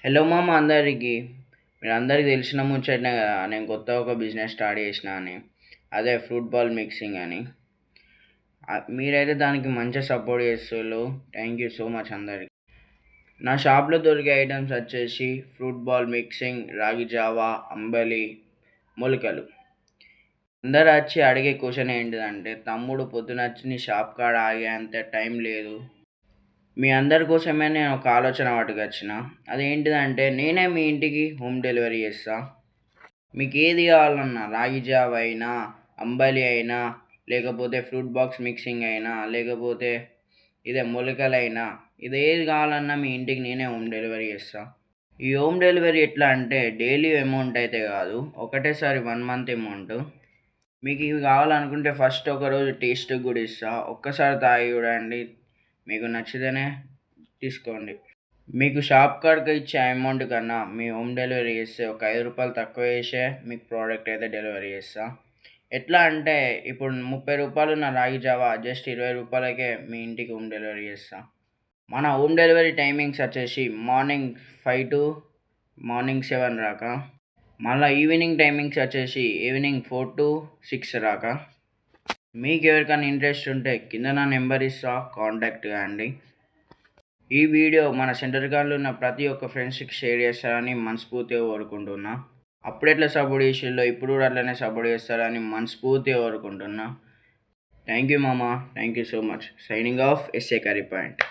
Hello మామ అందరికి. మీరందరికీ తెలిసిన ముచ్చటనే కదా, నేను కొత్తగా ఒక బిజినెస్ స్టార్ట్ చేసిన అని. అదే ఫ్రూట్ బాల్ మిక్సింగ్ అని. మీరైతే దానికి మంచిగా సపోర్ట్ చేస్తున్నారు. థ్యాంక్ యూ సో మచ్ అందరికి. నా షాప్లో దొరికే ఐటమ్స్ వచ్చేసి ఫ్రూట్ బాల్ మిక్సింగ్, రాగి జావా, అంబలి, మొలకలు. అందరు వచ్చి అడిగే క్వశ్చన్ ఏంటిదంటే, తమ్ముడు పొద్దున వచ్చి నీ షాప్ కాడ ఆగే అంత టైం లేదు. మీ అందరి కోసమే నేను ఒక ఆలోచన పట్టుకొచ్చిన. అదేంటిదంటే, నేనే మీ ఇంటికి హోమ్ డెలివరీ చేస్తా. మీకు ఏది కావాలన్నా, రాగి జావ అయినా, అంబలి అయినా, లేకపోతే ఫ్రూట్ బాక్స్ మిక్సింగ్ అయినా, లేకపోతే ఇదే మొలకలైనా, ఇది ఏది కావాలన్నా మీ ఇంటికి నేనే హోమ్ డెలివరీ చేస్తా. ఈ హోమ్ డెలివరీ ఎట్లా అంటే, డైలీ అమౌంట్ అయితే కాదు, ఒకటేసారి 1 మంత్ అమౌంట్. మీకు ఇవి కావాలనుకుంటే ఫస్ట్ ఒకరోజు టేస్ట్కి కూడా ఇస్తా. ఒక్కసారి తాగి చూడండి, మీకు నచ్చితేనే తీసుకోండి. మీకు షాప్ కాడికి ఇచ్చే అమౌంట్ కన్నా మీ హోమ్ డెలివరీ చేస్తే ఒక ₹5 తక్కువ చేసే మీకు ప్రోడక్ట్ అయితే డెలివరీ చేస్తా. ఎట్లా అంటే, ఇప్పుడు ₹30 ఉన్న రాగి జావా జస్ట్ ₹20కే మీ ఇంటికి హోమ్ డెలివరీ చేస్తా. మన హోమ్ డెలివరీ టైమింగ్స్ వచ్చేసి మార్నింగ్ 5 to మార్నింగ్ 7 దాకా. మళ్ళీ ఈవినింగ్ టైమింగ్స్ వచ్చేసి ఈవినింగ్ 4 to 6 దాకా. మీకు ఎవరికైనా ఇంట్రెస్ట్ ఉంటే కింద నా నెంబర్ ఇస్తా, కాంటాక్ట్ కాండి. ఈ వీడియో మన సెంటర్ గార్డ్లో ఉన్న ప్రతి ఒక్క ఫ్రెండ్స్కి షేర్ చేస్తారని మనస్ఫూర్తిగా కోరుకుంటున్నా. అప్పుడెట్లా సపోర్ట్ చేసిల్లో ఇప్పుడు కూడా అట్లనే సపోర్ట్ చేస్తారని మనస్ఫూర్తిగా కోరుకుంటున్నా. థ్యాంక్ యూ మామ, thank you so much. Signing off SA curry point.